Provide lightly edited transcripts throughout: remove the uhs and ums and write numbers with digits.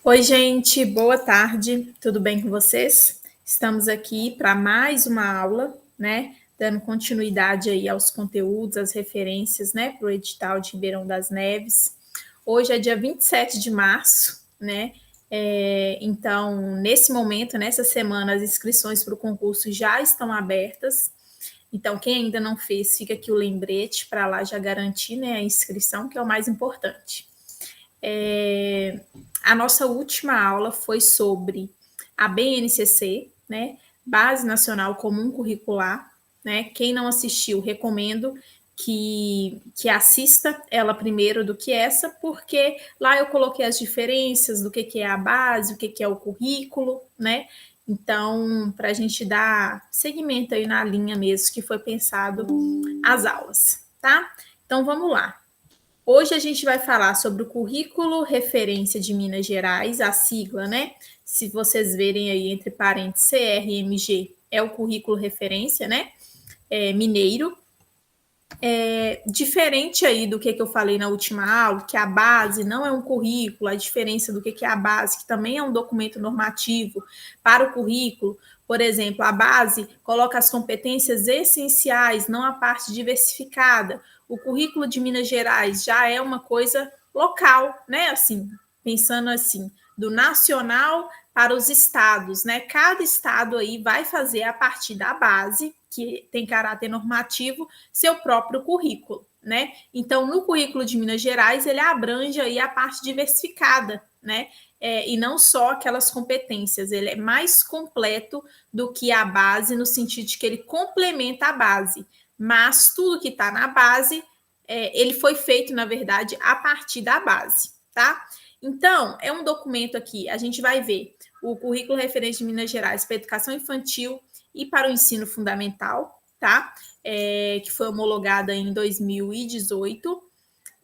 Oi, gente, boa tarde, tudo bem com vocês? Estamos aqui para mais uma aula, né? Dando continuidade aí aos conteúdos, às referências, né, para o edital de Ribeirão das Neves. Hoje é dia 27 de março, né? Então, nesse momento, nessa semana, as inscrições para o concurso já estão abertas. Então, quem ainda não fez, fica aqui o lembrete para lá já garantir, né, a inscrição, que é o mais importante. A nossa última aula foi sobre a BNCC, né? Base Nacional Comum Curricular, né? Quem não assistiu, recomendo que assista ela primeiro do que essa, porque lá eu coloquei as diferenças do que é a base, o que é o currículo, né? Então, para a gente dar seguimento aí na linha mesmo que foi pensado as aulas, tá? Então, vamos lá. Hoje a gente vai falar sobre o Currículo Referência de Minas Gerais, a sigla, né? Se vocês verem aí entre parênteses CRMG, é o Currículo Referência, né? Mineiro. Diferente aí do que eu falei na última aula, que a base não é um currículo, a diferença do que é a base, que também é um documento normativo para o currículo. Por exemplo, a base coloca as competências essenciais, não a parte diversificada. O currículo de Minas Gerais já é uma coisa local, né? Assim, pensando assim, do nacional para os estados, né? Cada estado aí vai fazer a partir da base, que tem caráter normativo, seu próprio currículo, né? Então, no currículo de Minas Gerais, ele abrange aí a parte diversificada, né? E não só aquelas competências, ele é mais completo do que a base, no sentido de que ele complementa a base, mas tudo que está na base, ele foi feito, na verdade, a partir da base, tá? Então, é um documento aqui, a gente vai ver o currículo referente de Minas Gerais para a educação infantil e para o ensino fundamental, tá? Que foi homologada em 2018.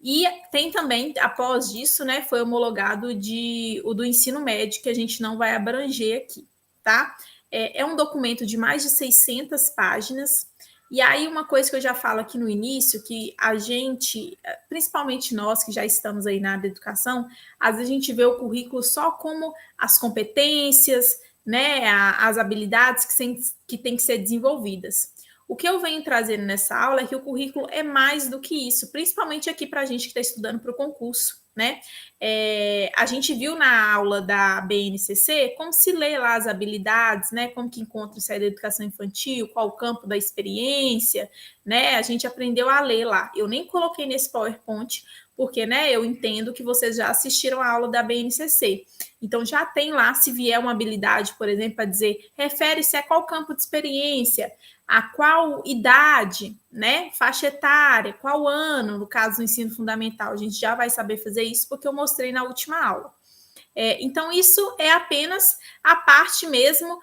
E tem também, após disso, né, foi homologado o do ensino médio, que a gente não vai abranger aqui, tá? É um documento de mais de 600 páginas. E aí, uma coisa que eu já falo aqui no início, que a gente, principalmente nós que já estamos aí na área da educação, às vezes a gente vê o currículo só como as competências, né, as habilidades que têm que ser desenvolvidas. O que eu venho trazendo nessa aula é que o currículo é mais do que isso, principalmente aqui para a gente que está estudando para o concurso, né? A gente viu na aula da BNCC como se lê lá as habilidades, né? Como que encontra isso aí da educação infantil, qual o campo da experiência, né? A gente aprendeu a ler lá. Eu nem coloquei nesse PowerPoint, porque, né, eu entendo que vocês já assistiram a aula da BNCC. Então, já tem lá, se vier uma habilidade, por exemplo, para dizer, refere-se a qual campo de experiência, a qual idade, né, faixa etária, qual ano, no caso do ensino fundamental, a gente já vai saber fazer isso porque eu mostrei na última aula. Então, isso é apenas a parte mesmo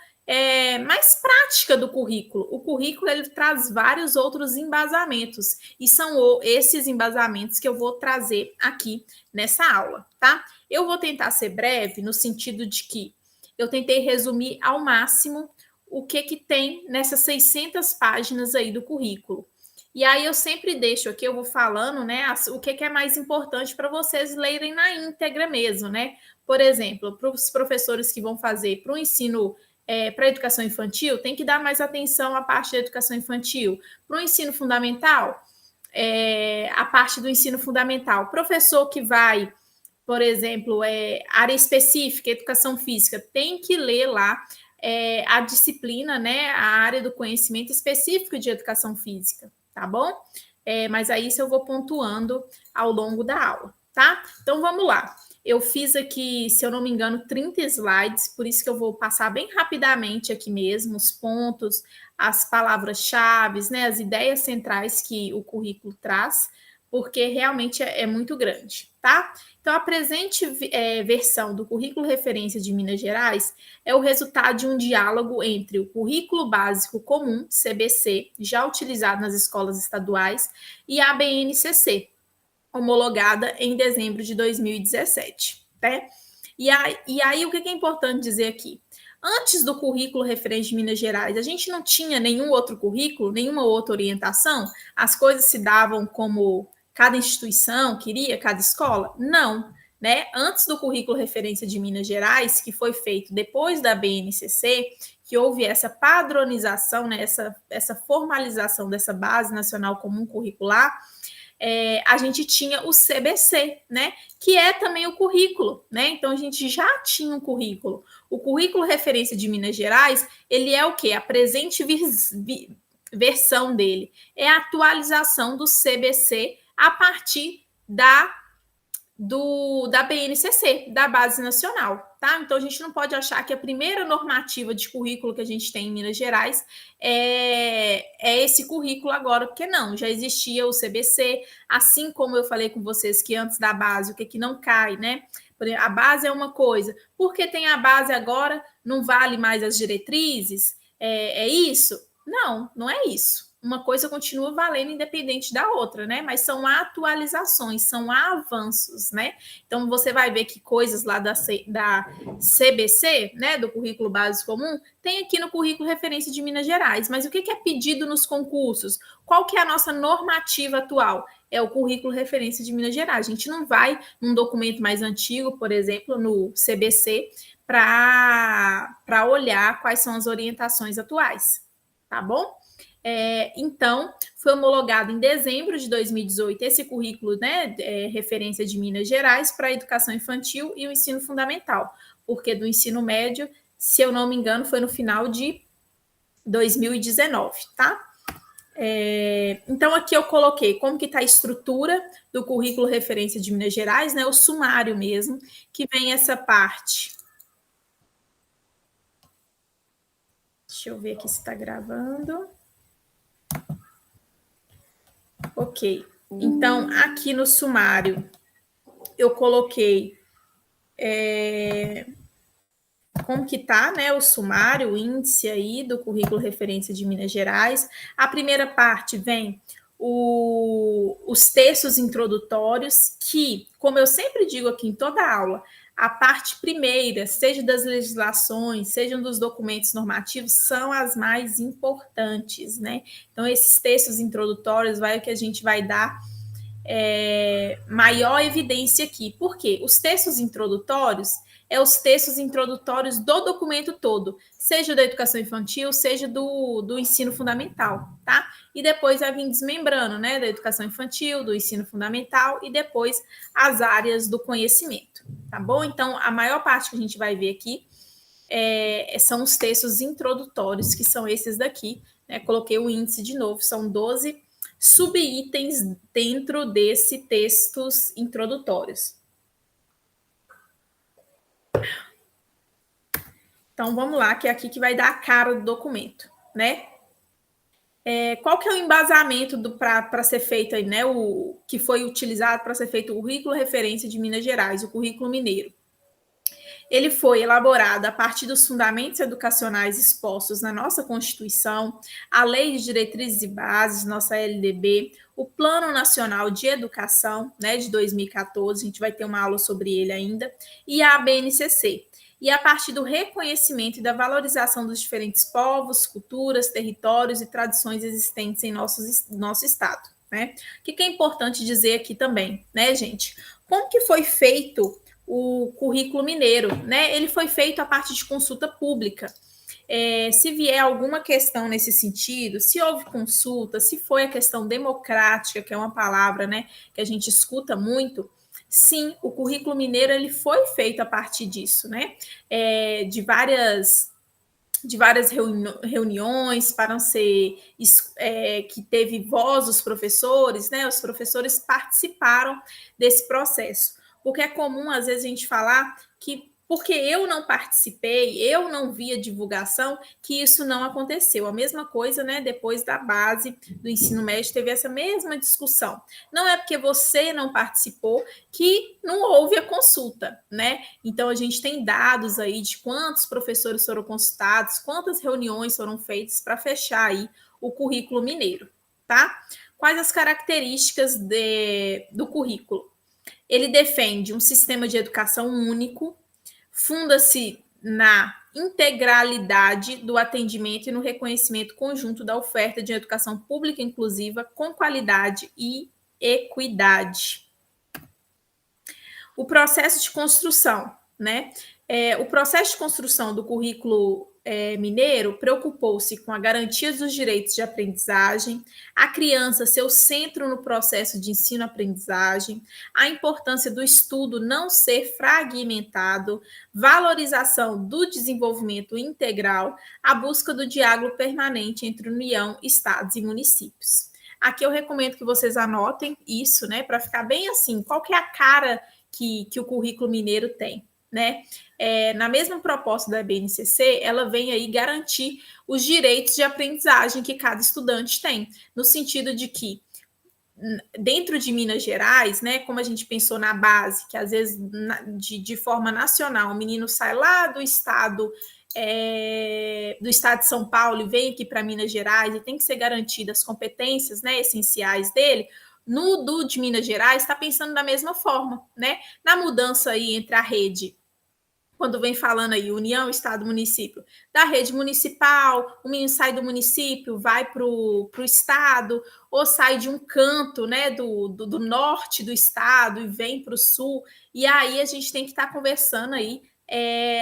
mais prática do currículo. O currículo ele traz vários outros embasamentos, e são esses embasamentos que eu vou trazer aqui nessa aula, tá? Eu vou tentar ser breve no sentido de que eu tentei resumir ao máximo o que tem nessas 600 páginas aí do currículo. E aí eu sempre deixo aqui, eu vou falando, né, o que é mais importante para vocês lerem na íntegra mesmo, né? Por exemplo, para os professores que vão fazer para o ensino, para a educação infantil, tem que dar mais atenção à parte da educação infantil. Para o ensino fundamental, a parte do ensino fundamental. Professor que vai, por exemplo, área específica, educação física, tem que ler lá a disciplina, né, a área do conhecimento específico de educação física, tá bom? Mas aí isso eu vou pontuando ao longo da aula, tá? Então vamos lá. Eu fiz aqui, se eu não me engano, 30 slides, por isso que eu vou passar bem rapidamente aqui mesmo os pontos, as palavras-chave, né, as ideias centrais que o currículo traz, porque realmente é muito grande, tá? Então, a presente versão do Currículo Referência de Minas Gerais é o resultado de um diálogo entre o Currículo Básico Comum, CBC, já utilizado nas escolas estaduais, e a BNCC, homologada em dezembro de 2017. Né? E aí, o que é importante dizer aqui? Antes do currículo referente de Minas Gerais, a gente não tinha nenhum outro currículo, nenhuma outra orientação? As coisas se davam como cada instituição queria, cada escola? Não. né? Antes do currículo referência de Minas Gerais, que foi feito depois da BNCC, que houve essa padronização, né, essa formalização dessa Base Nacional Comum Curricular, a gente tinha o CBC, né, que é também o currículo, né? Então a gente já tinha um currículo. O currículo referência de Minas Gerais, ele é o quê? A presente versão dele é a atualização do CBC a partir da BNCC, da Base Nacional, tá? Então a gente não pode achar que a primeira normativa de currículo que a gente tem em Minas Gerais é esse currículo agora, porque não, já existia o CBC, assim como eu falei com vocês que antes da base, o que não cai, né? A base é uma coisa, porque tem a base agora, não vale mais as diretrizes? É isso? Não, não é isso. Uma coisa continua valendo independente da outra, né? Mas são atualizações, são avanços, né? Então você vai ver que coisas lá da CBC, né, do Currículo Básico Comum, tem aqui no Currículo Referência de Minas Gerais. Mas o que é pedido nos concursos? Qual que é a nossa normativa atual? É o Currículo Referência de Minas Gerais. A gente não vai num documento mais antigo, por exemplo, no CBC, para olhar quais são as orientações atuais, tá bom? Então, foi homologado em dezembro de 2018 esse currículo, né, referência de Minas Gerais para a educação infantil e o ensino fundamental, porque do ensino médio, se eu não me engano, foi no final de 2019, tá? Então, aqui eu coloquei como que está a estrutura do currículo referência de Minas Gerais, né, o sumário mesmo, que vem essa parte. Deixa eu ver aqui se está gravando. Ok, então aqui no sumário eu coloquei como que tá, né, o sumário, o índice aí do currículo referência de Minas Gerais. A primeira parte vem os textos introdutórios, que, como eu sempre digo aqui em toda aula, a parte primeira, seja das legislações, sejam dos documentos normativos, são as mais importantes, né? Então, esses textos introdutórios vai o que a gente vai dar maior evidência aqui. Por quê? Os textos introdutórios os textos introdutórios do documento todo, seja da educação infantil, seja do ensino fundamental, tá? E depois vai vir desmembrando, né, da educação infantil, do ensino fundamental e depois as áreas do conhecimento, tá bom? Então, a maior parte que a gente vai ver aqui são os textos introdutórios, que são esses daqui, né? Coloquei o índice de novo, são 12 subitens dentro desse textos introdutórios. Então, vamos lá, que é aqui que vai dar a cara do documento, né? Qual que é o embasamento para ser feito aí, né? O que foi utilizado para ser feito o currículo referência de Minas Gerais, o currículo mineiro. Ele foi elaborado a partir dos fundamentos educacionais expostos na nossa Constituição, a Lei de Diretrizes e Bases, nossa LDB, o Plano Nacional de Educação, né, de 2014, a gente vai ter uma aula sobre ele ainda, e a BNCC. E a partir do reconhecimento e da valorização dos diferentes povos, culturas, territórios e tradições existentes em nosso estado, né? O que é importante dizer aqui também, né, gente? Como que foi feito o currículo mineiro, né? Ele foi feito a partir de consulta pública. Se vier alguma questão nesse sentido, se houve consulta, se foi a questão democrática, que é uma palavra, né, que a gente escuta muito, sim, o currículo mineiro ele foi feito a partir disso, né? De várias reuniões para ser que teve voz dos professores, né? Os professores participaram desse processo. Porque é comum, às vezes, a gente falar que porque eu não participei, eu não vi a divulgação, que isso não aconteceu. A mesma coisa, né? Depois da base do ensino médio, teve essa mesma discussão. Não é porque você não participou que não houve a consulta, né? Então, a gente tem dados aí de quantos professores foram consultados, quantas reuniões foram feitas para fechar aí o currículo mineiro, tá? Quais as características do currículo? Ele defende um sistema de educação único, funda-se na integralidade do atendimento e no reconhecimento conjunto da oferta de educação pública inclusiva com qualidade e equidade. O processo de construção, né? O processo de construção do currículo mineiro preocupou-se com a garantia dos direitos de aprendizagem, a criança ser o centro no processo de ensino-aprendizagem, a importância do estudo não ser fragmentado, valorização do desenvolvimento integral, a busca do diálogo permanente entre União, Estados e municípios. Aqui eu recomendo que vocês anotem isso, né, para ficar bem assim, qual que é a cara que o currículo mineiro tem, né? Na mesma proposta da BNCC, ela vem aí garantir os direitos de aprendizagem que cada estudante tem, no sentido de que dentro de Minas Gerais, né, como a gente pensou na base, que às vezes de forma nacional, o menino sai lá do estado de São Paulo e vem aqui para Minas Gerais e tem que ser garantidas as competências, né, essenciais dele. No de Minas Gerais está pensando da mesma forma, né? Na mudança aí entre a rede, quando vem falando aí União, Estado, Município, da rede municipal, o menino sai do município, vai para o estado, ou sai de um canto, né, do norte do estado e vem para o sul, e aí a gente tem que estar conversando aí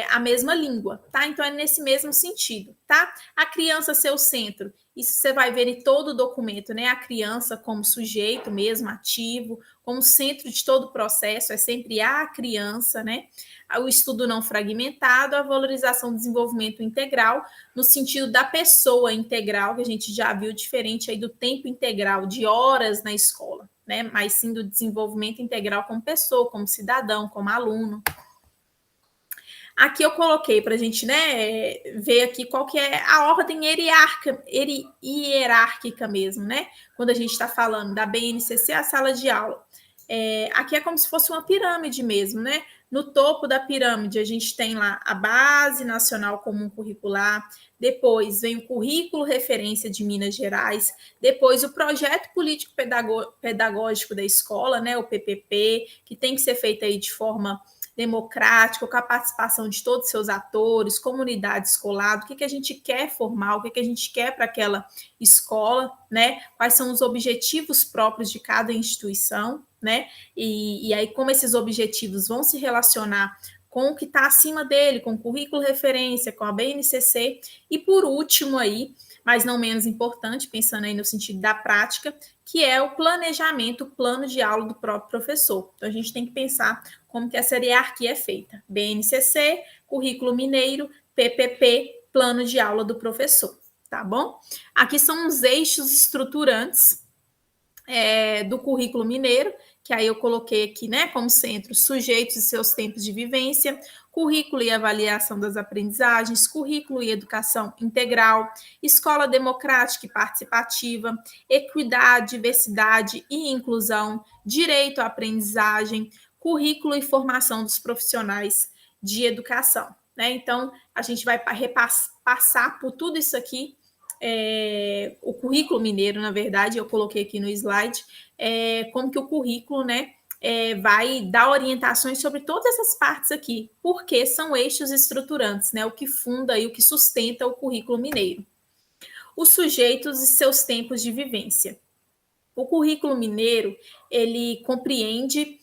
a mesma língua, tá? Então é nesse mesmo sentido, tá? A criança ser o centro, isso você vai ver em todo o documento, né? A criança como sujeito mesmo, ativo, como centro de todo o processo, é sempre a criança, né? O estudo não fragmentado, a valorização do desenvolvimento integral, no sentido da pessoa integral, que a gente já viu diferente aí do tempo integral, de horas na escola, né? Mas sim do desenvolvimento integral como pessoa, como cidadão, como aluno. Aqui eu coloquei para a gente, né, ver aqui qual que é a ordem hierárquica mesmo, né? Quando a gente está falando da BNCC, a sala de aula. Aqui é como se fosse uma pirâmide mesmo, né? No topo da pirâmide, a gente tem lá a Base Nacional Comum Curricular, depois vem o Currículo Referência de Minas Gerais, depois o Projeto Político Pedagógico da Escola, né, o PPP, que tem que ser feito aí de forma democrática, com a participação de todos os seus atores, comunidade escolar, o que a gente quer formar, o que a gente quer para aquela escola, né? Quais são os objetivos próprios de cada instituição, né? E aí, como esses objetivos vão se relacionar com o que está acima dele, com o currículo referência, com a BNCC, e por último aí, mas não menos importante, pensando aí no sentido da prática, que é o planejamento, o plano de aula do próprio professor. Então, a gente tem que pensar como que essa hierarquia é feita. BNCC, currículo mineiro, PPP, plano de aula do professor, tá bom? Aqui são os eixos estruturantes do currículo mineiro, que aí eu coloquei aqui, né, como centro, sujeitos e seus tempos de vivência, currículo e avaliação das aprendizagens, currículo e educação integral, escola democrática e participativa, equidade, diversidade e inclusão, direito à aprendizagem, currículo e formação dos profissionais de educação, né? Então, a gente vai passar por tudo isso aqui, o currículo mineiro, na verdade, eu coloquei aqui no slide, como que o currículo, né, vai dar orientações sobre todas essas partes aqui, porque são eixos estruturantes, né, o que funda e o que sustenta o currículo mineiro. Os sujeitos e seus tempos de vivência. O currículo mineiro, ele compreende